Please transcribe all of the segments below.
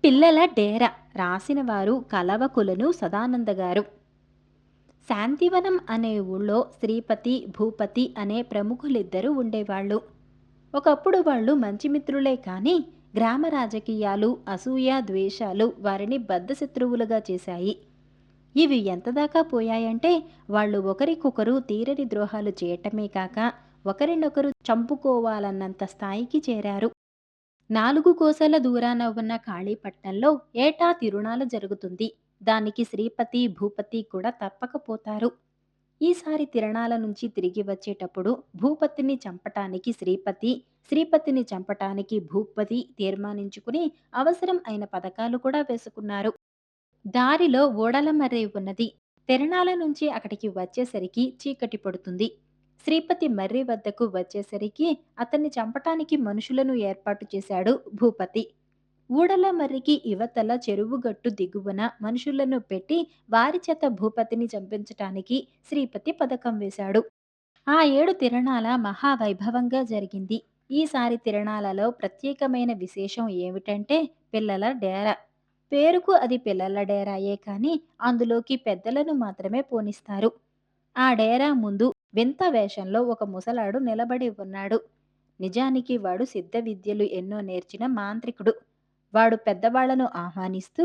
పిల్లల డేరా రాసిన వారు కలవకులను సదానంద గారు. శాంతివనం అనే ఊళ్ళో శ్రీపతి, భూపతి అనే ప్రముఖులిద్దరూ ఉండేవాళ్ళు. ఒకప్పుడు వాళ్ళు మంచి మిత్రులే కానీ గ్రామ రాజకీయాలు, అసూయ, ద్వేషాలు వారిని బద్ధశత్రువులుగా చేశాయి. ఇవి ఎంతదాకా పోయాయంటే వాళ్ళు ఒకరికొకరు తీరని ద్రోహాలు చేయటమే కాక ఒకరినొకరు చంపుకోవాలన్నంత స్థాయికి చేరారు. 4 కోసల దూరాన ఉన్న కాళీపట్నంలో ఏటా తిరునాళ జరుగుతుంది. దానికి శ్రీపతి, భూపతి కూడా తప్పకపోతారు. ఈసారి తిరణాల నుంచి తిరిగి వచ్చేటప్పుడు భూపతిని చంపటానికి శ్రీపతి, శ్రీపతిని చంపటానికి భూపతి తీర్మానించుకుని అవసరం అయిన పథకాలు కూడా వేసుకున్నారు. దారిలో ఓడల ఉన్నది. తిరణాల నుంచి అక్కడికి వచ్చేసరికి చీకటి పడుతుంది. శ్రీపతి మర్రి వద్దకు వచ్చేసరికి అతన్ని చంపటానికి మనుషులను ఏర్పాటు చేశాడు భూపతి. ఊడల మర్రికి ఇవతల చెరువుగట్టు దిగువన మనుషులను పెట్టి వారి చేత భూపతిని చంపించటానికి శ్రీపతి పథకం వేశాడు. ఆ ఏడు తిరణాల మహావైభవంగా జరిగింది. ఈసారి తిరణాలలో ప్రత్యేకమైన విశేషం ఏమిటంటే పిల్లల డేరా. పేరుకు అది పిల్లల డేరాయే కానీ అందులోకి పెద్దలను మాత్రమే పోనిస్తారు. ఆ డేరా ముందు వింత వేషంలో ఒక ముసలాడు నిలబడి ఉన్నాడు. నిజానికి వాడు సిద్ధ విద్యలు ఎన్నో నేర్చిన మాంత్రికుడు. వాడు పెద్దవాళ్లను ఆహ్వానిస్తూ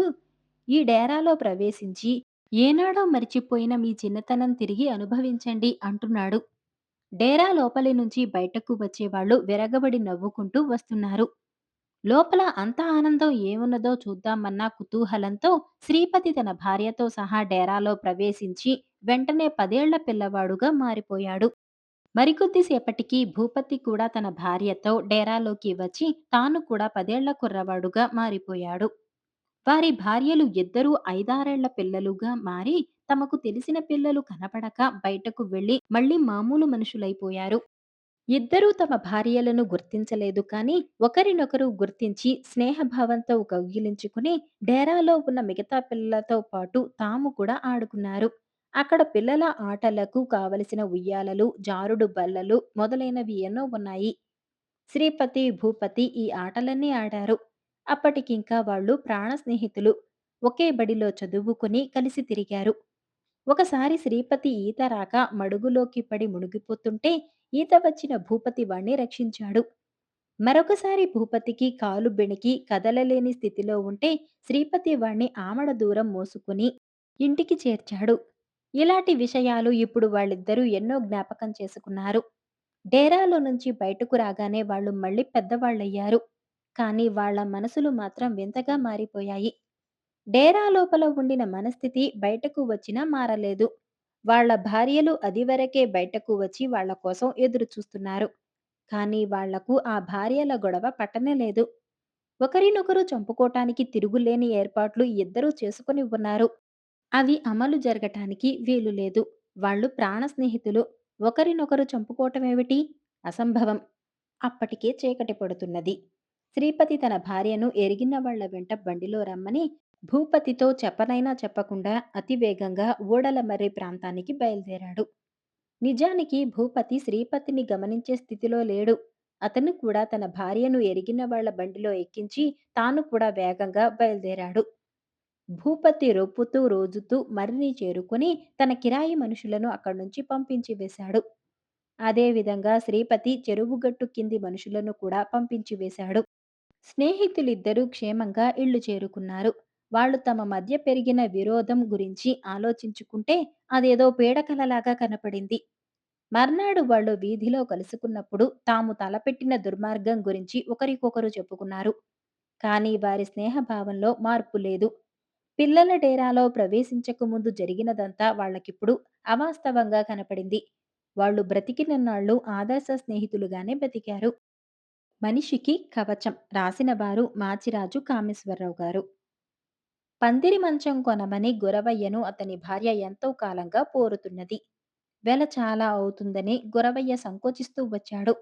ఈ డేరాలో ప్రవేశించి ఏనాడో మరిచిపోయిన మీ చిన్నతనం తిరిగి అనుభవించండి అంటున్నాడు. డేరా లోపలి నుంచి బయటకు వచ్చేవాళ్ళు విరగబడి నవ్వుకుంటూ వస్తున్నారు. లోపల అంత ఆనందం ఏమున్నదో చూద్దామన్న కుతూహలంతో శ్రీపతి తన భార్యతో సహా డేరాలో ప్రవేశించి వెంటనే 10 ఏళ్ల పిల్లవాడుగా మారిపోయాడు. మరికొద్దిసేపటికి భూపతి కూడా తన భార్యతో డేరాలోకి వచ్చి తాను కూడా 10 ఏళ్ల కుర్రవాడుగా మారిపోయాడు. వారి భార్యలు ఇద్దరూ 5, 6 ఏళ్ల పిల్లలుగా మారి తమకు తెలిసిన పిల్లలు కనపడక బయటకు వెళ్లి మళ్ళీ మామూలు మనుషులైపోయారు. ఇద్దరూ తమ భార్యలను గుర్తించలేదు కానీ ఒకరినొకరు గుర్తించి స్నేహభావంతో కౌగిలించుకుని డేరాలో ఉన్న మిగతా పిల్లలతో పాటు తాము కూడా ఆడుకున్నారు. అక్కడ పిల్లల ఆటలకు కావలసిన ఉయ్యాలలు, జారుడు బల్లలు మొదలైనవి ఎన్నో ఉన్నాయి. శ్రీపతి, భూపతి ఈ ఆటలన్నీ ఆడారు. అప్పటికింకా వాళ్ళు ప్రాణ స్నేహితులు. ఒకే బడిలో చదువుకుని కలిసి తిరిగారు. ఒకసారి శ్రీపతి ఈత రాక మడుగులోకి పడి మునిగిపోతుంటే ఈత వచ్చిన భూపతి వాణ్ణి రక్షించాడు. మరొకసారి భూపతికి కాలు బెణికి కదలలేని స్థితిలో ఉంటే శ్రీపతి వాణ్ణి ఆమడ దూరం మోసుకుని ఇంటికి చేర్చాడు. ఇలాంటి విషయాలు ఇప్పుడు వాళ్ళిద్దరూ ఎన్నో జ్ఞాపకం చేసుకున్నారు. డేరాలో నుంచి బయటకు రాగానే వాళ్ళు మళ్ళీ పెద్దవాళ్ళయ్యారు. కానీ వాళ్ళ మనసులు మాత్రం వింతగా మారిపోయాయి. డేరా లోపల ఉండిన మనస్థితి బయటకు వచ్చినా మారలేదు. వాళ్ళ భార్యలు అదివరకే బయటకు వచ్చి వాళ్ళ కోసం ఎదురు చూస్తున్నారు. కానీ వాళ్లకు ఆ భార్యల గొడవ పట్టనేలేదు. ఒకరినొకరు చంపుకోటానికి తిరుగులేని ఏర్పాట్లు ఇద్దరూ చేసుకుని ఉన్నారు. అవి అమలు జరగటానికి వీలు లేదు. వాళ్ళు ప్రాణ స్నేహితులు. ఒకరినొకరు చంపుకోవటమేమిటి? అసంభవం. అప్పటికే చీకటి పడుతున్నది. శ్రీపతి తన భార్యను ఎరిగిన వాళ్ల వెంట బండిలో రమ్మని భూపతితో చెప్పనైనా చెప్పకుండా అతివేగంగా ఊడలమర్రి ప్రాంతానికి బయలుదేరాడు. నిజానికి భూపతి శ్రీపతిని గమనించే స్థితిలో లేడు. అతను కూడా తన భార్యను ఎరిగిన వాళ్ల బండిలో ఎక్కించి తాను కూడా వేగంగా బయలుదేరాడు. భూపతి రొప్పుతూ రోజుతూ మర్రిని చేరుకుని తన కిరాయి మనుషులను అక్కడి నుంచి పంపించి వేశాడు. అదేవిధంగా శ్రీపతి చెరువుగట్టు కింది మనుషులను కూడా పంపించి వేశాడు. స్నేహితులిద్దరూ క్షేమంగా ఇళ్లు చేరుకున్నారు. వాళ్ళు తమ మధ్య పెరిగిన విరోధం గురించి ఆలోచించుకుంటే అదేదో పీడకలలాగా కనపడింది. మర్నాడు వాళ్ళు వీధిలో కలుసుకున్నప్పుడు తాము తలపెట్టిన దుర్మార్గం గురించి ఒకరికొకరు చెప్పుకున్నారు. కానీ వారి స్నేహభావంలో మార్పు లేదు. పిల్లల డేరాలో ప్రవేశించక ముందు జరిగినదంతా వాళ్ళకిప్పుడు అవాస్తవంగా కనపడింది. వాళ్ళు బ్రతికినన్నాళ్ళు ఆదర్శ స్నేహితులుగానే బతికారు. మనిషికి కవచం రాసినవారు మాచిరాజు కామేశ్వరరావు గారు. పందిరి మంచం కొనమని గురవయ్యను అతని భార్య ఎంతో కాలంగా పోరుతున్నది. వెల చాలా అవుతుందని గురవయ్య సంకోచిస్తూ వచ్చాడు.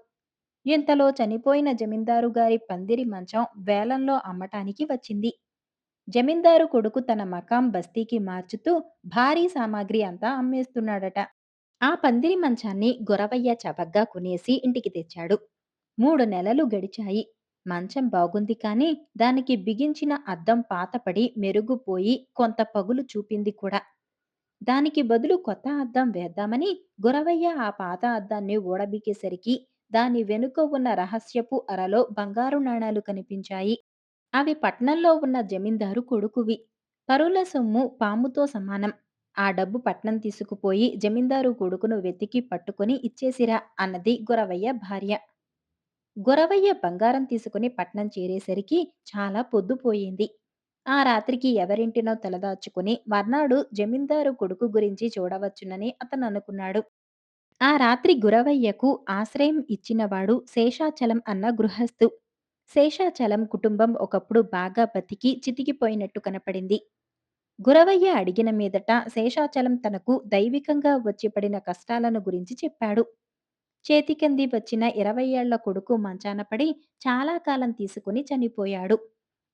ఇంతలో చనిపోయిన జమీందారు గారి పందిరి మంచం వేలంలో అమ్మటానికి వచ్చింది. జమీందారు కొడుకు తన మకాం బస్తీకి మార్చుతూ భారీ సామాగ్రి అంతా అమ్మేస్తున్నాడట. ఆ పందిరి మంచాన్ని గురవయ్య చవగ్గా కొనేసి ఇంటికి తెచ్చాడు. 3 నెలలు గడిచాయి. మంచం బాగుంది కానీ దానికి బిగించిన అద్దం పాతపడి మెరుగుపోయి కొంత పగులు చూపింది కూడా. దానికి బదులు కొత్త అద్దం వేద్దామని గురవయ్య ఆ పాత అద్దాన్ని ఊడబికేసరికి దాని వెనుక ఉన్న రహస్యపు అరలో బంగారు నాణాలు కనిపించాయి. అవి పట్నంలో ఉన్న జమీందారు కొడుకువి. పరుల సొమ్ము పాముతో సమానం. ఆ డబ్బు పట్నం తీసుకుపోయి జమీందారు కొడుకును వెతికి పట్టుకొని ఇచ్చేసిరా అన్నది గురవయ్య భార్య. గురవయ్య బంగారం తీసుకుని పట్నం చేరేసరికి చాలా పొద్దుపోయింది. ఆ రాత్రికి ఎవరింటినో తలదాచుకుని మర్నాడు జమీందారు కొడుకు గురించి చూడవచ్చునని అతను అనుకున్నాడు. ఆ రాత్రి గురవయ్యకు ఆశ్రయం ఇచ్చినవాడు శేషాచలం అన్న గృహస్థు. శేషాచలం కుటుంబం ఒకప్పుడు బాగా బతికి చితికిపోయినట్టు కనపడింది. గురవయ్య అడిగిన మీదట శేషాచలం తనకు దైవికంగా వచ్చి పడిన కష్టాలను గురించి చెప్పాడు. చేతికంది వచ్చిన 20 ఏళ్ల కొడుకు మంచాన పడి చాలా కాలం తీసుకుని చనిపోయాడు.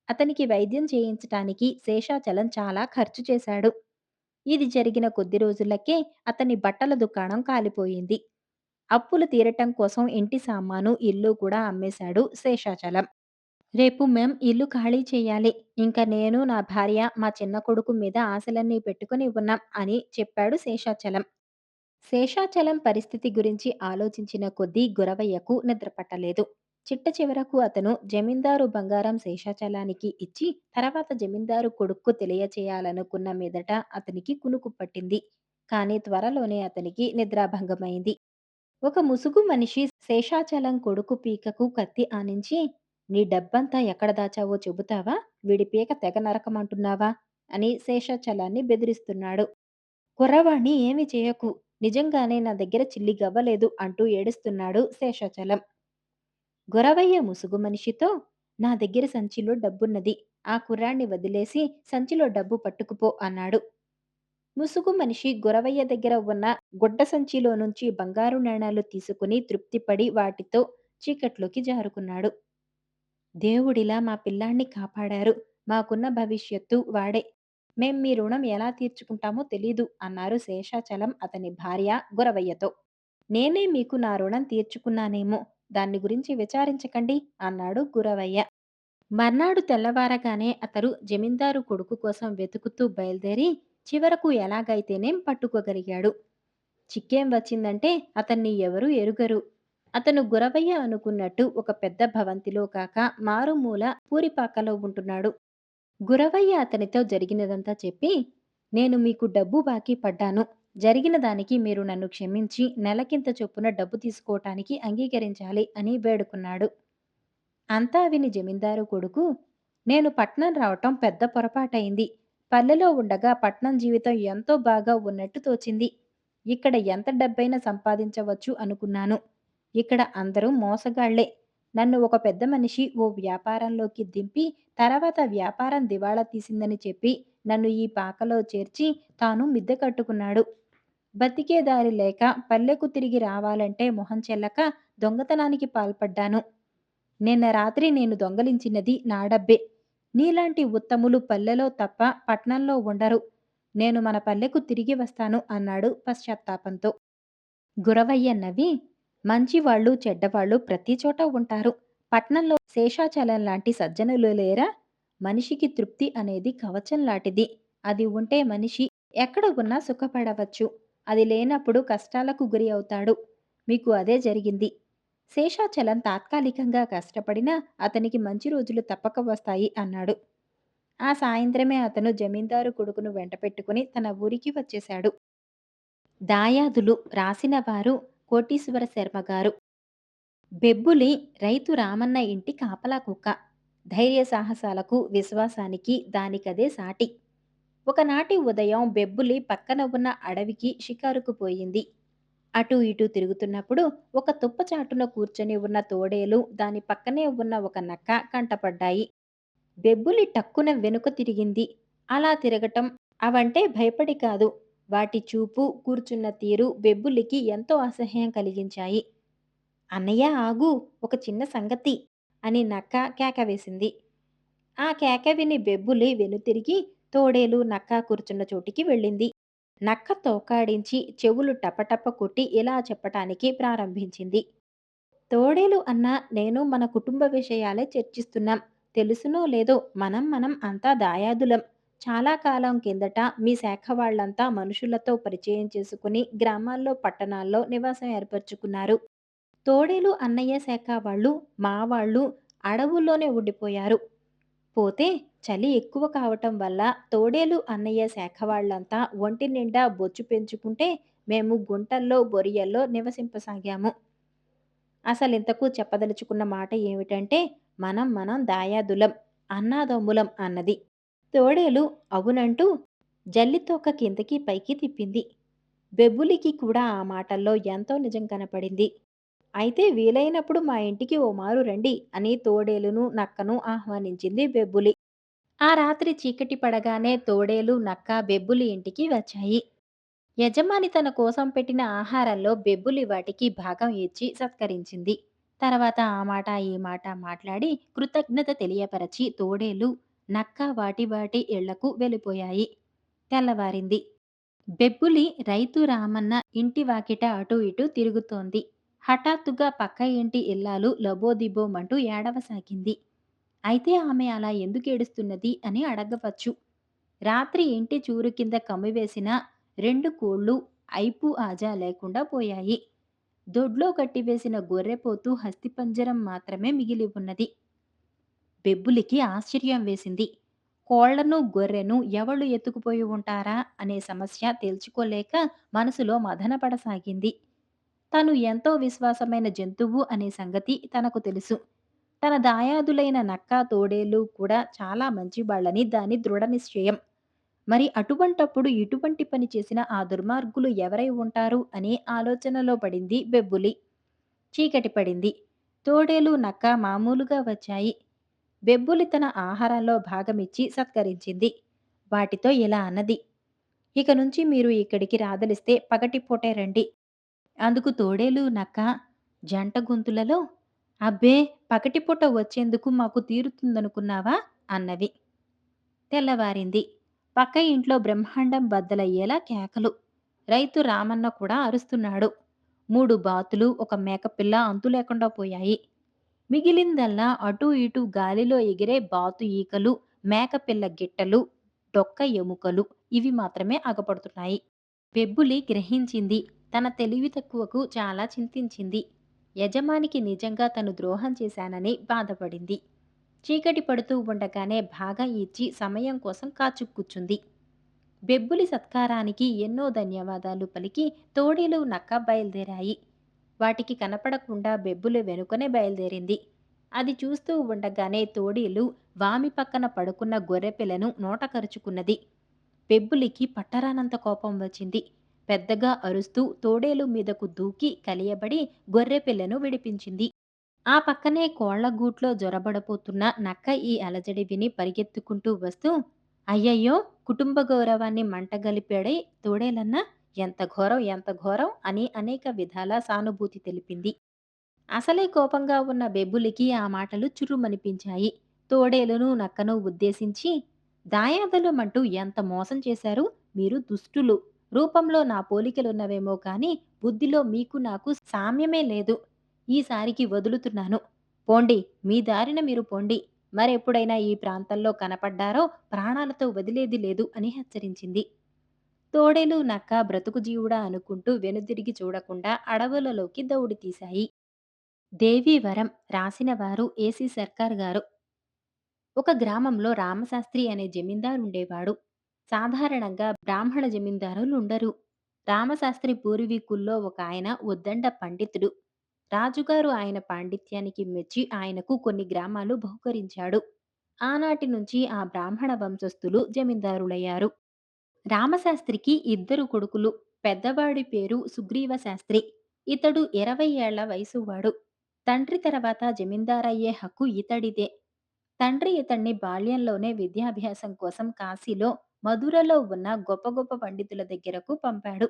అతనికి వైద్యం చేయించటానికి శేషాచలం చాలా ఖర్చు చేశాడు. ఇది జరిగిన కొద్ది రోజులకే అతని బట్టల దుకాణం కాలిపోయింది. అప్పులు తీరటం కోసం ఇంటి సామాను, ఇల్లు కూడా అమ్మేశాడు శేషాచలం. రేపు మేం ఇల్లు ఖాళీ చేయాలి. ఇంక నేను, నా భార్య, మా చిన్న కొడుకు మీద ఆశలన్నీ పెట్టుకుని ఉన్నాం అని చెప్పాడు శేషాచలం. శేషాచలం పరిస్థితి గురించి ఆలోచించిన కొద్దీ గురవయ్యకు నిద్రపట్టలేదు. చిట్ట చివరకు అతను జమీందారు బంగారం శేషాచలానికి ఇచ్చి తర్వాత జమీందారు కొడుక్కు తెలియచేయాలనుకున్న మీదట అతనికి కునుకు పట్టింది. కానీ త్వరలోనే అతనికి నిద్రాభంగమైంది. ఒక ముసుగు మనిషి శేషాచలం కొడుకు పీకకు కత్తి ఆనించి, నీ డబ్బంతా ఎక్కడ దాచావో చెబుతావా? వీడి పీక తెగ నరకమంటున్నావా అని శేషాచలాన్ని బెదిరిస్తున్నాడు. కుర్రవాణ్ణి ఏమీ చేయకు. నిజంగానే నా దగ్గర చిల్లి గవ్వలేదు అంటూ ఏడుస్తున్నాడు శేషాచలం. గొరవయ్య ముసుగు మనిషితో, నా దగ్గర సంచిలో డబ్బున్నది. ఆ కుర్రాణ్ణి వదిలేసి సంచిలో డబ్బు పట్టుకుపో అన్నాడు. ముసుగు మనిషి గొరవయ్య దగ్గర ఉన్న గుడ్డ సంచిలో నుంచి బంగారు నాణాలు తీసుకుని తృప్తిపడి వాటితో చీకట్లోకి జారుకున్నాడు. దేవుడిలా మా పిల్లాణ్ణి కాపాడారు. మాకున్న భవిష్యత్తు వాడే. మేం మీ రుణం ఎలా తీర్చుకుంటామో తెలీదు అన్నారు శేషాచలం అతని భార్య గురవయ్యతో. నేనే మీకు నా రుణం తీర్చుకున్నానేమో. దాన్ని గురించి విచారించకండి అన్నాడు గురవయ్య. మర్నాడు తెల్లవారగానే అతడు జమీందారు కొడుకు కోసం వెతుకుతూ బయలుదేరి చివరకు ఎలాగైతేనేం పట్టుకోగలిగాడు. చిక్కేం వచ్చిందంటే అతన్ని ఎవరూ ఎరుగరు. అతను గురవయ్య అనుకున్నట్టు ఒక పెద్ద భవంతిలో కాక మారుమూల పూరిపాకలో ఉంటున్నాడు. గురవయ్య అతనితో జరిగినదంతా చెప్పి, నేను మీకు డబ్బు బాకీ పడ్డాను. జరిగిన దానికి మీరు నన్ను క్షమించి నెలకింత చొప్పున డబ్బు తీసుకోవటానికి అంగీకరించాలి అని వేడుకున్నాడు. అంతా విని జమీందారు కొడుకు, నేను పట్నం రావటం పెద్ద పొరపాటయింది. పల్లెలో ఉండగా పట్నం జీవితం ఎంతో బాగా ఉన్నట్టు తోచింది. ఇక్కడ ఎంత డబ్బైనా సంపాదించవచ్చు అనుకున్నాను. ఇక్కడ అందరూ మోసగాళ్లే. నన్ను ఒక పెద్ద మనిషి ఓ వ్యాపారంలోకి దింపి తర్వాత వ్యాపారం దివాళా తీసిందని చెప్పి నన్ను ఈ పాకలో చేర్చి తాను మిద్దె కట్టుకున్నాడు. బతికే దారి లేక పల్లెకు తిరిగి రావాలంటే మొహం చెల్లక దొంగతనానికి పాల్పడ్డాను. నిన్న రాత్రి నేను దొంగలించినది నా డబ్బే. నీలాంటి ఉత్తములు పల్లెలో తప్ప పట్నంలో ఉండరు. నేను మన పల్లెకు తిరిగి వస్తాను అన్నాడు పశ్చాత్తాపంతో. గురవయ్య నవ్వి, మంచివాళ్ళు చెడ్డవాళ్ళు ప్రతి చోట ఉంటారు. పట్నంలో శేషాచలం లాంటి సజ్జనులు లేరా? మనిషికి తృప్తి అనేది కవచం లాంటిది. అది ఉంటే మనిషి ఎక్కడ ఉన్నా సుఖపడవచ్చు. అది లేనప్పుడు కష్టాలకు గురి అవుతాడు. మీకు అదే జరిగింది. శేషాచలం తాత్కాలికంగా కష్టపడినా అతనికి మంచి రోజులు తప్పక వస్తాయి అన్నాడు. ఆ సాయంత్రమే అతను జమీందారు కొడుకును వెంటపెట్టుకుని తన ఊరికి వచ్చేశాడు. దాయాదులు రాసినవారు కోటీశ్వర శర్మగారు. బెబ్బులి రైతు రామన్న ఇంటి కాపలా కుక్క. ధైర్య సాహసాలకు విశ్వాసానికి దానికదే సాటి. ఒకనాటి ఉదయం బెబ్బులి పక్కన ఉన్న అడవికి షికారుకు పోయింది. అటూ ఇటూ తిరుగుతున్నప్పుడు ఒక తుప్ప చాటున కూర్చొని ఉన్న తోడేలు దాని పక్కనే ఉన్న ఒక నక్క కంటపడ్డాయి. బెబ్బులి టక్కున వెనుక తిరిగింది. అలా తిరగటం అవంటే భయపడి కాదు. వాటి చూపు, కూర్చున్న తీరు బెబ్బులికి ఎంతో అసహ్యం కలిగించాయి. అన్నయ్య ఆగు, ఒక చిన్న సంగతి అని నక్క కేక వేసింది. ఆ కేక విని బెబ్బులి వెనుతిరిగి తోడేలు నక్క కూర్చున్న చోటికి వెళ్ళింది. నక్క తోకాడించి చెవులు టపటప కొట్టి ఇలా చెప్పటానికి ప్రారంభించింది. తోడేలు అన్నా నేను మన కుటుంబ విషయాలే చర్చిస్తున్నాం. తెలుసునో లేదో మనం అంతా దాయాదులం. చాలా కాలం కిందట మీ శాఖ వాళ్ళంతా మనుషులతో పరిచయం చేసుకుని గ్రామాల్లో, పట్టణాల్లో నివాసం ఏర్పరచుకున్నారు. తోడేలు అన్నయ్య శాఖ వాళ్ళు, మా వాళ్ళు అడవుల్లోనే ఉండిపోయారు. పోతే చలి ఎక్కువ కావటం వల్ల తోడేలు అన్నయ్య శాఖ వాళ్ళంతా ఒంటి నిండా బొచ్చు పెంచుకుంటే మేము గుంటల్లో, బొరియల్లో నివసింపసాగాము. అసలింతకు చెప్పదలుచుకున్న మాట ఏమిటంటే, మనం దాయాదులం, అన్నాదమ్ములం అన్నది. తోడేలు అవునంటూ జల్లితోక కిందకి పైకి తిప్పింది. బెబ్బులికి కూడా ఆ మాటల్లో ఎంతో నిజం కనపడింది. అయితే వీలైనప్పుడు మా ఇంటికి ఓ మారు రండి అని తోడేలును, నక్కను ఆహ్వానించింది బెబ్బులి. ఆ రాత్రి చీకటి పడగానే తోడేలు, నక్క బెబ్బులి ఇంటికి వచ్చాయి. యజమాని తన కోసం పెట్టిన ఆహారంలో బెబ్బులి వాటికి భాగం ఇచ్చి సత్కరించింది. తర్వాత ఆ మాట ఈ మాట మాట్లాడి కృతజ్ఞత తెలియపరచి తోడేలు, నక్క వాటి వాటి ఇళ్లకు వెళ్ళిపోయాయి. తెల్లవారింది. బెబ్బులి రైతు రామన్న ఇంటి వాకిట అటూ ఇటూ తిరుగుతోంది. హఠాత్తుగా పక్క ఇంటి ఇల్లాలు లబోదిబోమంటూ ఏడవసాగింది. అయితే ఆమె అలా ఎందుకేడుస్తున్నది అని అడగవచ్చు. రాత్రి ఇంటి చూరు కింద కమ్మివేసిన 2 కోళ్లు ఐపు ఆజా లేకుండా పోయాయి. దొడ్లో కట్టివేసిన గొర్రెపోతు హస్తిపంజరం మాత్రమే మిగిలి ఉన్నది. బెబ్బులికి ఆశ్చర్యం వేసింది. కోళ్లను, గొర్రెను ఎవళ్ళు ఎత్తుకుపోయి ఉంటారా అనే సమస్య తేల్చుకోలేక మనసులో మదనపడసాగింది. తను ఎంతో విశ్వాసమైన జంతువు అనే సంగతి తనకు తెలుసు. తన దాయాదులైన నక్క, తోడేలు కూడా చాలా మంచివాళ్ళని దాని దృఢ నిశ్చయం. మరి అటువంటప్పుడు ఇటువంటి పని చేసిన ఆ దుర్మార్గులు ఎవరై ఉంటారు అనే ఆలోచనలో పడింది బెబ్బులి. చీకటి పడింది. తోడేలు, నక్క మామూలుగా వచ్చాయి. బెబ్బులి తన ఆహారంలో భాగమిచ్చి సత్కరించింది. వాటితో ఇలా అన్నది. ఇక నుంచి మీరు ఇక్కడికి రాదలిస్తే పగటిపూటే రండి. అందుకు తోడేలు, నక్క జంట గొంతులలో అబ్బే! పగటిపూట వచ్చేందుకు మాకు తీరుతుందనుకున్నావా? అన్నవి. తెల్లవారింది. పక్క ఇంట్లో బ్రహ్మాండం బద్దలయ్యేలా కేకలు. రైతు రామన్న కూడా అరుస్తున్నాడు. 3 బాతులు, ఒక మేకపిల్ల అంతులేకుండా పోయాయి. మిగిలిందల్లా అటూ ఇటూ గాలిలో ఎగిరే బాతు ఈకలు, మేకపిల్ల గిట్టలు, డొక్క ఎముకలు ఇవి మాత్రమే అగపడుతున్నాయి. బెబ్బులి గ్రహించింది. తన తెలివి తక్కువకు చాలా చింతించింది. యజమానికి నిజంగా తను ద్రోహం చేశానని బాధపడింది. చీకటి పడుతూ ఉండగానే భాగం ఇచ్చి సమయం కోసం కాచు కూర్చుంది. బెబ్బులి సత్కారానికి ఎన్నో ధన్యవాదాలు పలికి తోడేలు, నక్క బయలుదేరాయి. వాటికి కనపడకుండా బెబ్బులి వెనుకనే బయలుదేరింది. అది చూస్తూ ఉండగానే తోడేలు వామి పక్కన పడుకున్న గొర్రెపిల్లను నోట కరుచుకున్నది. బెబ్బులికి పట్టరానంత కోపం వచ్చింది. పెద్దగా అరుస్తూ తోడేలు మీదకు దూకి కలియబడి గొర్రెపిల్లను విడిపించింది. ఆ పక్కనే కోళ్ల గూట్లో జొరబడబోతున్న నక్క ఈ అలజడి విని పరిగెత్తుకుంటూ వస్తూ అయ్యయ్యో! కుటుంబ గౌరవాన్ని మంటగలిపాడే తోడేలన్నా! ఎంత ఘోరం ఎంత ఘోరం అని అనేక విధాల సానుభూతి తెలిపింది. అసలే కోపంగా ఉన్న బెబ్బులికి ఆ మాటలు చుర్రుమనిపించాయి. తోడేలును, నక్కను ఉద్దేశించి దాయాదులమంటూ ఎంత మోసం చేశారు? మీరు దుష్టులు. రూపంలో నా పోలికలున్నవేమో కాని బుద్ధిలో మీకు నాకు సామ్యమే లేదు. ఈసారికి వదులుతున్నాను. పోండి, మీ దారిన మీరు పొండి. మరెప్పుడైనా ఈ ప్రాంతంలో కనపడ్డారో ప్రాణాలతో వదిలేది లేదు అని హెచ్చరించింది. తోడేలు, నక్క బ్రతుకు జీవుడా అనుకుంటూ వెనుదిరిగి చూడకుండా అడవులలోకి దౌడు తీశాయి. దేవీవరం రాసినవారు ఏసీ సర్కార్ గారు. ఒక గ్రామంలో రామశాస్త్రి అనే జమీందారుండేవాడు. సాధారణంగా బ్రాహ్మణ జమీందారులుండరు. రామశాస్త్రి పూర్వీకుల్లో ఒక ఆయన ఉద్దండ పండితుడు. రాజుగారు ఆయన పాండిత్యానికి మెచ్చి ఆయనకు కొన్ని గ్రామాలు బహుకరించాడు. ఆనాటి నుంచి ఆ బ్రాహ్మణ వంశస్థులు జమీందారులయ్యారు. రామశాస్త్రికి ఇద్దరు కొడుకులు. పెద్దవాడి పేరు సుగ్రీవ శాస్త్రి. ఇతడు 20 ఏళ్ల వయసువాడు. తండ్రి తర్వాత జమీందారయ్యే హక్కు ఇతడిదే. తండ్రి ఇతన్ని బాల్యంలోనే విద్యాభ్యాసం కోసం కాశీలో, మధురలో ఉన్న గొప్ప గొప్ప పండితుల దగ్గరకు పంపాడు.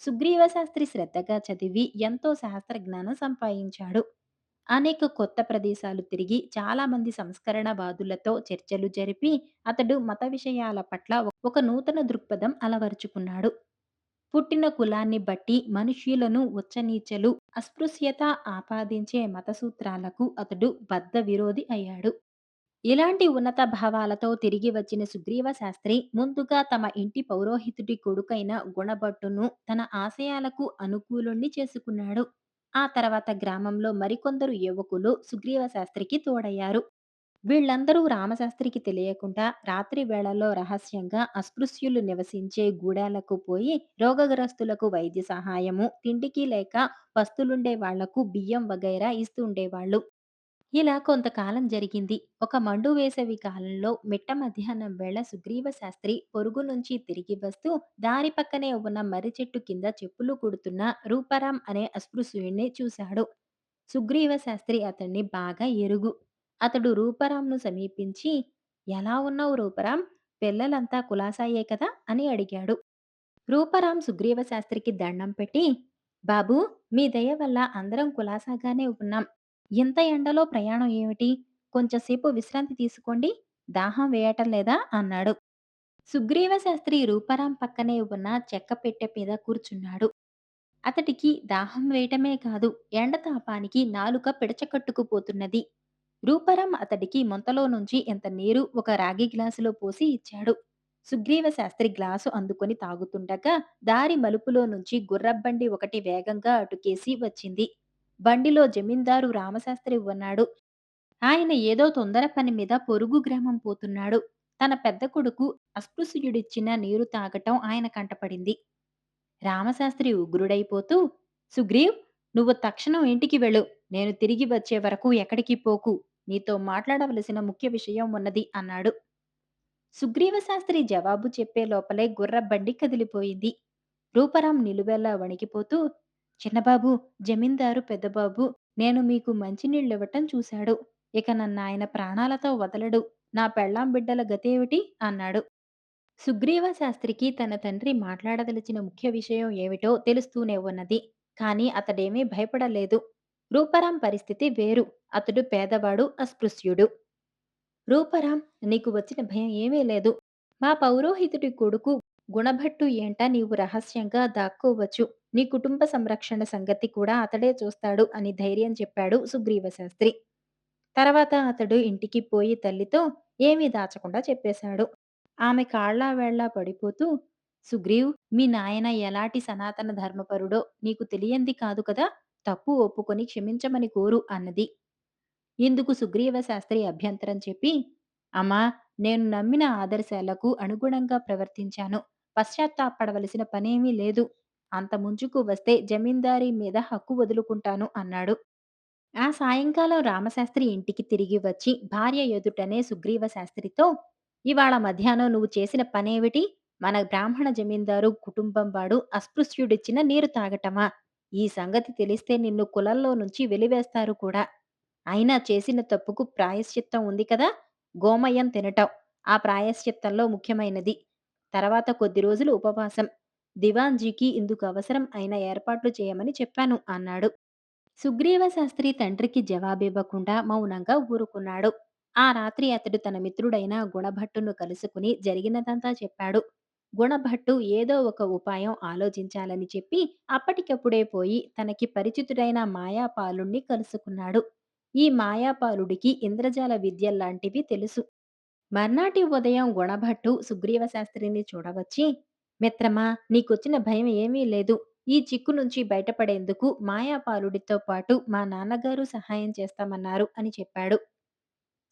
సుగ్రీవ శాస్త్రి శ్రద్ధగా చదివి ఎంతో శాస్త్రజ్ఞానం సంపాదించాడు. అనేక కొత్త ప్రదేశాలు తిరిగి చాలామంది సంస్కరణవాదులతో చర్చలు జరిపి అతడు మత విషయాల పట్ల ఒక నూతన దృక్పథం అలవరుచుకున్నాడు. పుట్టిన కులాన్ని బట్టి మనుష్యులను ఉచ్చనీచలు, అస్పృశ్యత ఆపాదించే మత సూత్రాలకు అతడు బద్ధ విరోధి అయ్యాడు. ఇలాంటి ఉన్నత భావాలతో తిరిగి వచ్చిన సుగ్రీవ శాస్త్రి ముందుగా తమ ఇంటి పౌరోహితుడి కొడుకైన గుణభట్టును తన ఆశయాలకు అనుకూలుణ్ణి చేసుకున్నాడు. ఆ తర్వాత గ్రామంలో మరికొందరు యువకులు సుగ్రీవ శాస్త్రికి తోడయ్యారు. వీళ్ళందరూ రామశాస్త్రికి తెలియకుండా రాత్రి వేళల్లో రహస్యంగా అస్పృశ్యులు నివసించే గూడాలకు పోయి రోగగ్రస్తులకు వైద్య సహాయము, తిండికి లేక పస్తులుండే వాళ్లకు బియ్యం వగైరా ఇస్తూ ఉండేవాళ్ళు. ఇలా కొంతకాలం జరిగింది. ఒక మండు వేసవి కాలంలో మిట్ట మధ్యాహ్నం వేళ సుగ్రీవ శాస్త్రి పొరుగు నుంచి తిరిగి వస్తూ దారి పక్కనే ఉన్న మర్రి చెట్టు కింద చెప్పులు కుడుతున్న రూపారాం అనే అస్పృశ్యుడిని చూశాడు. సుగ్రీవ శాస్త్రి అతన్ని బాగా ఎరుగు. అతడు రూపారాంను సమీపించి, ఎలా ఉన్నావు రూపారాం? పిల్లలంతా కులాసాయే కదా అని అడిగాడు. రూపారాం సుగ్రీవ శాస్త్రికి దండం పెట్టి, బాబూ, మీ దయ వల్ల అందరం కులాసాగానే ఉన్నాం. ఇంత ఎండలో ప్రయాణం ఏమిటి? కొంచెంసేపు విశ్రాంతి తీసుకోండి. దాహం వేయటం లేదా అన్నాడు. సుగ్రీవ శాస్త్రి రూపారాం పక్కనే ఉన్న చెక్క పెట్టె మీద కూర్చున్నాడు. అతడికి దాహం వేయటమే కాదు, ఎండ తాపానికి నాలుక పిడచకట్టుకుపోతున్నది. రూపారాం అతడికి మొంతలో నుంచి ఇంత నీరు ఒక రాగి గ్లాసులో పోసి ఇచ్చాడు. సుగ్రీవ శాస్త్రి గ్లాసు అందుకొని తాగుతుండగా దారి మలుపులో నుంచి గుర్రబండి ఒకటి వేగంగా అటుకేసి వచ్చింది. బండిలో జమీందారు రామశాస్త్రి ఉన్నాడు. ఆయన ఏదో తొందర పని మీద పొరుగు గ్రామం పోతున్నాడు. తన పెద్ద కొడుకు అస్పృశ్యుడిచ్చిన నీరు తాగటం ఆయన కంటపడింది. రామశాస్త్రి ఉగ్రుడైపోతూ, సుగ్రీవ్, నువ్వు తక్షణం ఇంటికి వెళ్ళు. నేను తిరిగి వచ్చే వరకు ఎక్కడికి పోకు. నీతో మాట్లాడవలసిన ముఖ్య విషయం ఉన్నది అన్నాడు. సుగ్రీవ శాస్త్రి జవాబు చెప్పే లోపలే గుర్రబండి కదిలిపోయింది. రూపరాం నిలువెల్లా వణికిపోతూ, చిన్నబాబు, జమీందారు పెద్దబాబు, నేను మీకు మంచినీళ్ళివ్వటం చూశాడు. ఇక నన్నాయన ప్రాణాలతో వదలడు. నా పెళ్ళాం బిడ్డల గతేమిటి అన్నాడు. సుగ్రీవ శాస్త్రికి తన తండ్రి మాట్లాడదలిచిన ముఖ్య విషయం ఏమిటో తెలుస్తూనే ఉన్నది. కాని అతడేమీ భయపడలేదు. రూపరాం పరిస్థితి వేరు. అతడు పేదవాడు, అస్పృశ్యుడు. రూపరాం, నీకు వచ్చిన భయం ఏమీ లేదు. మా పౌరోహితుడి కొడుకు గుణభట్టు ఏంట నీవు రహస్యంగా దాక్కోవచ్చు. నీ కుటుంబ సంరక్షణ సంగతి కూడా అతడే చూస్తాడు అని ధైర్యం చెప్పాడు సుగ్రీవ శాస్త్రి. తర్వాత అతడు ఇంటికి పోయి తల్లితో ఏమీ దాచకుండా చెప్పేశాడు. ఆమె కాళ్ళా వేళ్ళా పడిపోతూ, సుగ్రీవ్, మీ నాయన ఎలాంటి సనాతన ధర్మపరుడో నీకు తెలియంది కాదు కదా. తప్పు ఒప్పుకొని క్షమించమని కోరు అన్నది. ఇందుకు సుగ్రీవ శాస్త్రి అభ్యంతరం చెప్పి, అమ్మా, నేను నమ్మిన ఆదర్శాలకు అనుగుణంగా ప్రవర్తించాను. పశ్చాత్తాపడవలసిన పనేమీ లేదు. అంత ముంచుకు వస్తే జమీందారీ మీద హక్కు వదులుకుంటాను అన్నాడు. ఆ సాయంకాలం రామశాస్త్రి ఇంటికి తిరిగి వచ్చి భార్య ఎదుటనే సుగ్రీవ శాస్త్రితో, ఇవాళ మధ్యాహ్నం నువ్వు చేసిన పనేమిటి? మన బ్రాహ్మణ జమీందారు కుటుంబం వాడు అస్పృశ్యుడిచ్చిన నీరు తాగటమా? ఈ సంగతి తెలిస్తే నిన్ను కులంలో నుంచి వెలివేస్తారు కూడా. అయినా చేసిన తప్పుకు ప్రాయశ్చిత్తం ఉంది కదా! గోమయం తినటం. ఆ ప్రాయశ్చిత్తంలో ముఖ్యమైనది. తర్వాత కొద్ది రోజులు ఉపవాసం. దివాన్జీకి ఇందుకు అవసరం అయిన ఏర్పాట్లు చేయమని చెప్పాను అన్నాడు. సుగ్రీవ శాస్త్రి తండ్రికి జవాబివ్వకుండా మౌనంగా ఊరుకున్నాడు. ఆ రాత్రి అతడు తన మిత్రుడైన గుణభట్టును కలుసుకుని జరిగినదంతా చెప్పాడు. గుణభట్టు ఏదో ఒక ఉపాయం ఆలోచించాలని చెప్పి అప్పటికప్పుడే పోయి తనకి పరిచితుడైన మాయాపాలుణ్ణి కలుసుకున్నాడు. ఈ మాయాపాలుడికి ఇంద్రజాల విద్యల్లాంటివి తెలుసు. మర్నాటి ఉదయం గుణభట్టు సుగ్రీవ శాస్త్రిని చూడవచ్చి, మిత్రమా, నీకొచ్చిన భయం ఏమీ లేదు. ఈ చిక్కు నుంచి బయటపడేందుకు మాయాపాలుడితో పాటు మా నాన్నగారు సహాయం చేస్తామన్నారు అని చెప్పాడు.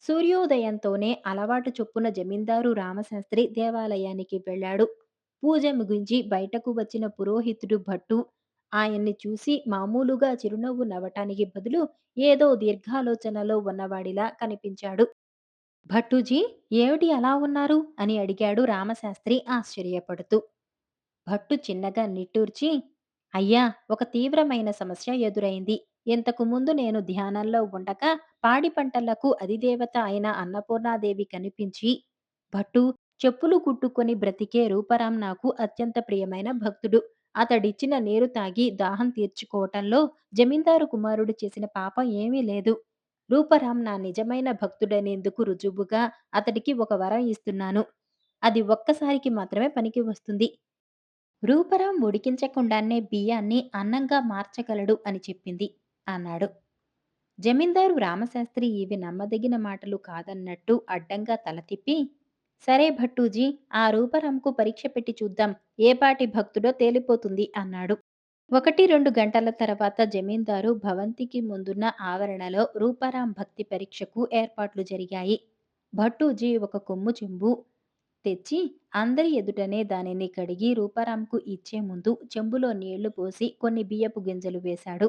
సూర్యోదయంతోనే అలవాటు చొప్పున జమీందారు రామశాస్త్రి దేవాలయానికి వెళ్ళాడు. పూజ ముగించి బయటకు వచ్చిన పురోహితుడు భట్టు ఆయన్ని చూసి మామూలుగా చిరునవ్వు నవ్వటానికి బదులు ఏదో దీర్ఘాలోచనలో ఉన్నవాడిలా కనిపించాడు. భట్టూజీ, ఏమిటి అలా ఉన్నారు అని అడిగాడు రామశాస్త్రి ఆశ్చర్యపడుతూ. భట్టు చిన్నగా నిట్టూర్చి, అయ్యా, ఒక తీవ్రమైన సమస్య ఎదురైంది. ఇంతకు ముందు నేను ధ్యానంలో ఉండగా పాడి పంటలకు అధిదేవత అయిన అన్నపూర్ణాదేవి కనిపించి, భట్టు, చెప్పులు కుట్టుకొని బ్రతికే రూపరాం నాకు అత్యంత ప్రియమైన భక్తుడు. అతడిచ్చిన నీరు తాగి దాహం తీర్చుకోవటంలో జమీందారు కుమారుడు చేసిన పాపం ఏమీ లేదు. రూపరాం నా నిజమైన భక్తుడనేందుకు రుజువుగా అతడికి ఒక వరం ఇస్తున్నాను. అది ఒక్కసారికి మాత్రమే పనికి వస్తుంది. రూపరాం ఉడికించకుండానే బియ్యాన్ని అన్నంగా మార్చగలడు అని చెప్పింది అన్నాడు. జమీందారు రామశాస్త్రి ఇవి నమ్మదగిన మాటలు కాదన్నట్టు అడ్డంగా తల తిప్పి, సరే భట్టూజీ, ఆ రూపరాంకు పరీక్ష పెట్టి చూద్దాం, ఏపాటి భక్తుడో తేలిపోతుంది అన్నాడు. 1, 2 గంటల తర్వాత జమీందారు భవంతికి ముందున్న ఆవరణలో రూపారాం భక్తి పరీక్షకు ఏర్పాట్లు జరిగాయి. భట్టూజీ ఒక కొమ్ము చెంబు తెచ్చి అందరి ఎదుటనే దానిని కడిగి రూపారాంకు ఇచ్చే ముందు చెంబులో నీళ్లు పోసి కొన్ని బియ్యపు గింజలు వేశాడు.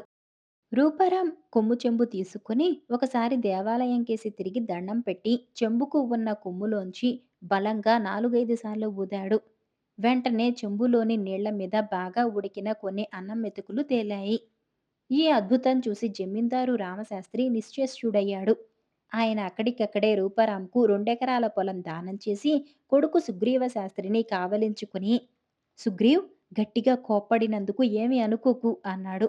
రూపారాం కొమ్ము చెంబు తీసుకుని ఒకసారి దేవాలయం కేసి తిరిగి దండం పెట్టి చెంబుకు ఉన్న కొమ్ములోంచి బలంగా 4, 5 సార్లు ఊదాడు. వెంటనే చెంబులోని నీళ్ల మీద బాగా ఉడికిన కొన్ని అన్నం మెతుకులు తేలాయి. ఈ అద్భుతం చూసి జమీందారు రామశాస్త్రి నిశ్చేష్టుడయ్యాడు. ఆయన అక్కడికక్కడే రూపారాంకు 2 ఎకరాల పొలం దానం చేసి కొడుకు సుగ్రీవ శాస్త్రిని కావలించుకుని, సుగ్రీవ్, గట్టిగా కోప్పడినందుకు ఏమీ అనుకోకు అన్నాడు.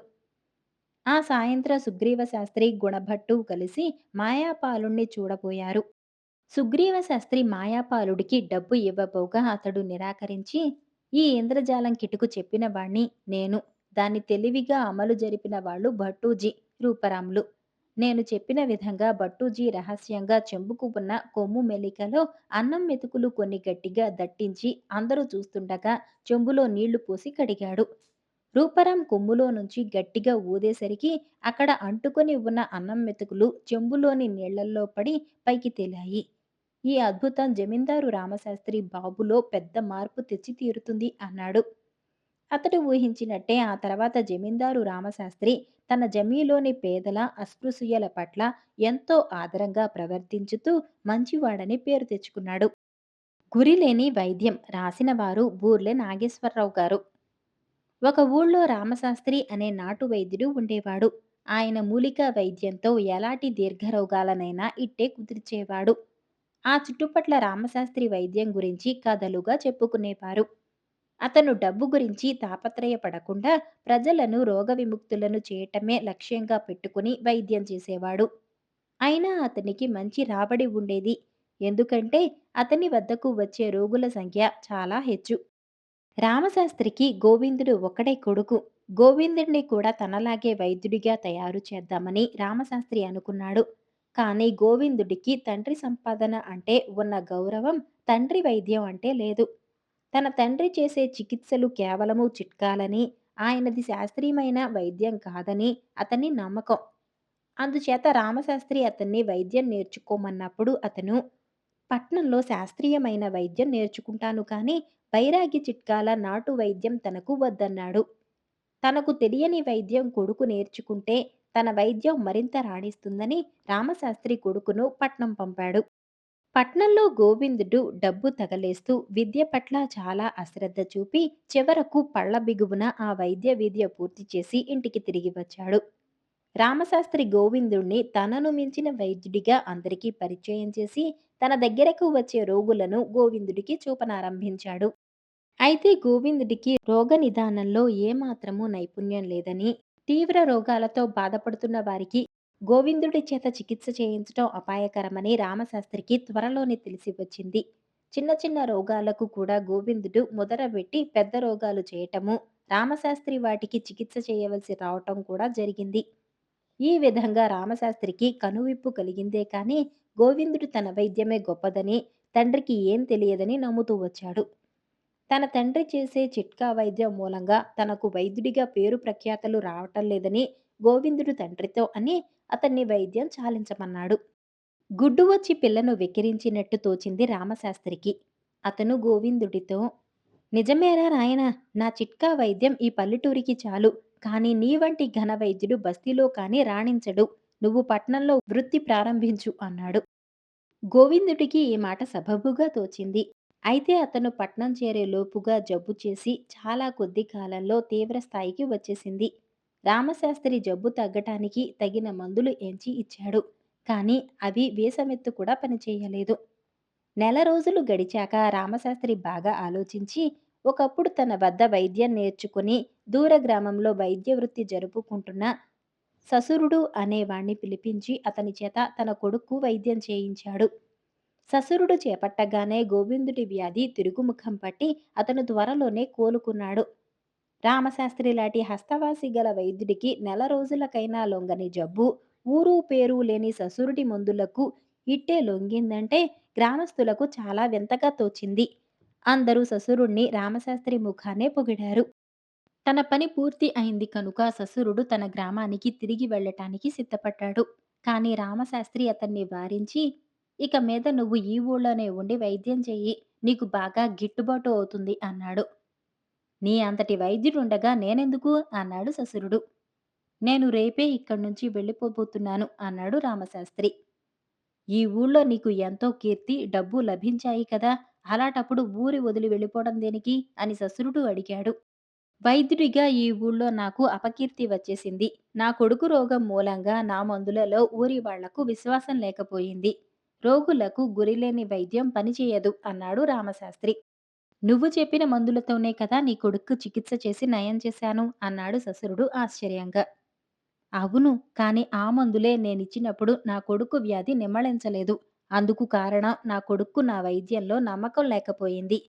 ఆ సాయంత్రం సుగ్రీవ శాస్త్రి గుణభట్టు కలిసి మాయాపాలుణ్ణి చూడబోయారు. సుగ్రీవ శాస్త్రి మాయాపాలుడికి డబ్బు ఇవ్వబోగా అతడు నిరాకరించి, ఈ ఇంద్రజాలం కిటుకు చెప్పిన వాణ్ణి నేను, దాన్ని తెలివిగా అమలు జరిపిన వాళ్ళు భట్టూజీ, రూపరాములు. నేను చెప్పిన విధంగా భట్టూజీ రహస్యంగా చెంబుకు ఉన్న కొమ్ము మెలికలో అన్నం మెతుకులు కొన్ని గట్టిగా దట్టించి అందరూ చూస్తుండగా చెంబులో నీళ్లు పోసి కడిగాడు. రూపరాం కొమ్ములో నుంచి గట్టిగా ఊదేసరికి అక్కడ అంటుకొని ఉన్న అన్నం మెతుకులు చెంబులోని నీళ్లల్లో పడి పైకి తేలాయి. ఈ అద్భుతం జమీందారు రామశాస్త్రి బాబులో పెద్ద మార్పు తెచ్చి తీరుతుంది అన్నాడు. అతడు ఊహించినట్టే ఆ తర్వాత జమీందారు రామశాస్త్రి తన జమీలోని పేదల అస్పృశ్యుల పట్ల ఎంతో ఆదరంగా ప్రవర్తించుతూ మంచివాడని పేరు తెచ్చుకున్నాడు. గురిలేని వైద్యం రాసిన వారు బూర్లె నాగేశ్వరరావు గారు. ఒక ఊళ్ళో రామశాస్త్రి అనే నాటు వైద్యుడు ఉండేవాడు. ఆయన మూలికా వైద్యంతో ఎలాంటి దీర్ఘరోగాలనైనా ఇట్టే కుదిర్చేవాడు. ఆ చుట్టుపట్ల రామశాస్త్రి వైద్యం గురించి కథలుగా చెప్పుకునేవారు. అతను డబ్బు గురించి తాపత్రయపడకుండా ప్రజలను రోగ విముక్తులను చేయటమే లక్ష్యంగా పెట్టుకుని వైద్యం చేసేవాడు. అయినా అతనికి మంచి రాబడి ఉండేది. ఎందుకంటే అతని వద్దకు వచ్చే రోగుల సంఖ్య చాలా హెచ్చు. రామశాస్త్రికి గోవిందుడు ఒక్కడే కొడుకు. గోవిందుడిని కూడా తనలాగే వైద్యుడిగా తయారు చేద్దామని రామశాస్త్రి అనుకున్నాడు. కానీ గోవిందుడికి తండ్రి సంపాదన అంటే ఉన్న గౌరవం తండ్రి వైద్యం అంటే లేదు. తన తండ్రి చేసే చికిత్సలు కేవలము చిట్కాలని, ఆయనది శాస్త్రీయమైన వైద్యం కాదని అతని నమ్మకం. అందుచేత రామశాస్త్రి అతన్ని వైద్యం నేర్చుకోమన్నప్పుడు అతను, పట్నంలో శాస్త్రీయమైన వైద్యం నేర్చుకుంటాను కానీ బైరాగి చిట్కాల నాటు వైద్యం తనకు వద్దన్నాడు. తనకు తెలియని వైద్యం కొడుకు నేర్చుకుంటే తన వైద్యం మరింత రాణిస్తుందని రామశాస్త్రి కొడుకును పట్నం పంపాడు. పట్నంలో గోవిందుడు డబ్బు తగలేస్తూ విద్య పట్ల చాలా అశ్రద్ధ చూపి చివరకు పళ్ళ బిగువున ఆ వైద్య విద్య పూర్తి చేసి ఇంటికి తిరిగి వచ్చాడు. రామశాస్త్రి గోవిందుణ్ణి తనను మించిన వైద్యుడిగా అందరికీ పరిచయం చేసి తన దగ్గరకు వచ్చే రోగులను గోవిందుడికి చూపనారంభించాడు. అయితే గోవిందుడికి రోగ నిదానంలో ఏమాత్రమూ నైపుణ్యం లేదని, తీవ్ర రోగాలతో బాధపడుతున్న వారికి గోవిందుడి చేత చికిత్స చేయించటం అపాయకరమని రామశాస్త్రికి త్వరలోనే తెలిసి వచ్చింది. చిన్న చిన్న రోగాలకు కూడా గోవిందుడు మొదలుపెట్టి పెద్ద రోగాలు చేయటము, రామశాస్త్రి వాటికి చికిత్స చేయవలసి రావటం కూడా జరిగింది. ఈ విధంగా రామశాస్త్రికి కనువిప్పు కలిగిందే కాని గోవిందుడు తన వైద్యమే గొప్పదని, తండ్రికి ఏం తెలియదని నమ్ముతూ వచ్చాడు. తన తండ్రి చేసే చిట్కా వైద్యం మూలంగా తనకు వైద్యుడిగా పేరు ప్రఖ్యాతలు రావటం లేదని గోవిందుడు తండ్రితో అని అతన్ని వైద్యం చాలించమన్నాడు. గుడ్డు వచ్చి పిల్లను వెక్కిరించినట్టు తోచింది రామశాస్త్రికి. అతను గోవిందుడితో, నిజమేరా నాయనా, నా చిట్కా వైద్యం ఈ పల్లెటూరికి చాలు, కానీ నీ వంటి ఘన వైద్యుడు బస్తీలో కానీ రాణించడు. నువ్వు పట్నంలో వృత్తి ప్రారంభించు అన్నాడు. గోవిందుడికి ఈ మాట సబబుగా తోచింది. అయితే అతను పట్నం చేరే లోపుగా జబ్బు చేసి చాలా కొద్ది కాలంలో తీవ్ర స్థాయికి వచ్చేసింది. రామశాస్త్రి జబ్బు తగ్గటానికి తగిన మందులు ఎంచి ఇచ్చాడు. కానీ అవి వీసమెత్తు కూడా పనిచేయలేదు. నెల రోజులు గడిచాక రామశాస్త్రి బాగా ఆలోచించి, ఒకప్పుడు తన వద్ద వైద్యం నేర్చుకుని దూర గ్రామంలో వైద్య వృత్తి జరుపుకుంటున్న ససురుడు అనేవాణ్ణి పిలిపించి అతని చేత తన కొడుకు వైద్యం చేయించాడు. ససురుడు చేపట్టగానే గోవిందుడి వ్యాధి తిరుగుముఖం పట్టి అతను త్వరలోనే కోలుకున్నాడు. రామశాస్త్రి లాంటి హస్తవాసి గల వైద్యుడికి నెల రోజులకైనా లొంగని జబ్బు, ఊరు పేరు లేని ససురుడి మందులకు ఇట్టే లొంగిందంటే గ్రామస్తులకు చాలా వింతగా తోచింది. అందరూ ససురుణ్ణి రామశాస్త్రి ముఖానే పొగిడారు. తన పని పూర్తి అయింది కనుక ససురుడు తన గ్రామానికి తిరిగి వెళ్ళటానికి సిద్ధపడ్డాడు. కానీ రామశాస్త్రి అతన్ని వారించి, ఇక మీద నువ్వు ఈ ఊళ్ళోనే ఉండి వైద్యం చెయ్యి, నీకు బాగా గిట్టుబాటు అవుతుంది అన్నాడు. నీ అంతటి వైద్యుడుండగా నేనెందుకు అన్నాడు ససురుడు. నేను రేపే ఇక్కడ్నుంచి వెళ్ళిపోబోతున్నాను అన్నాడు రామశాస్త్రి. ఈ ఊళ్ళో నీకు ఎంతో కీర్తి, డబ్బు లభించాయి కదా! అలాటప్పుడు ఊరి వదిలి వెళ్ళిపోవడం దేనికి? అని ససురుడు అడిగాడు. వైద్యుడిగా ఈ ఊళ్ళో నాకు అపకీర్తి వచ్చేసింది. నా కొడుకు రోగం మూలంగా నా మందులలో ఊరి వాళ్లకు విశ్వాసం లేకపోయింది. రోగులకు గురిలేని వైద్యం పనిచేయదు అన్నాడు రామశాస్త్రి. నువ్వు చెప్పిన మందులతోనే కదా నీ కొడుక్కు చికిత్స చేసి నయం చేశాను అన్నాడు ససురుడు ఆశ్చర్యంగా. అవును, కాని ఆ మందులే నేనిచ్చినప్పుడు నా కొడుకు వ్యాధి నిమ్మళించలేదు. అందుకు కారణం నా కొడుక్కు నా వైద్యంలో నమ్మకం లేకపోయింది.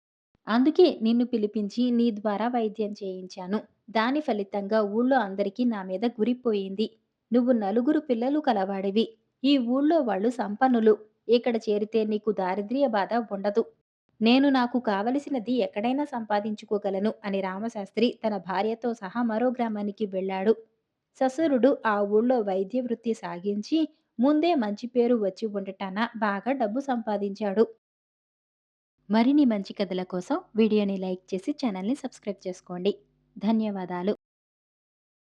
అందుకే నిన్ను పిలిపించి నీ ద్వారా వైద్యం చేయించాను. దాని ఫలితంగా ఊళ్ళో అందరికీ నా మీద గురిపోయింది. నువ్వు నలుగురు పిల్లలు కలవాడివి. ఈ ఊళ్ళో వాళ్ళు సంపన్నులు. ఇక్కడ చేరితే నీకు దారిద్ర్య బాధ ఉండదు. నేను నాకు కావలసినది ఎక్కడైనా సంపాదించుకోగలను అని రామశాస్త్రి తన భార్యతో సహా మరో గ్రామానికి వెళ్ళాడు. ససురుడు ఆ ఊళ్ళో వైద్య వృత్తి సాగించి ముందే మంచి పేరు వచ్చి ఉండటాన బాగా డబ్బు సంపాదించాడు. మరిన్ని మంచి కథల కోసం వీడియోని లైక్ చేసి ఛానల్ని సబ్స్క్రైబ్ చేసుకోండి. ధన్యవాదాలు.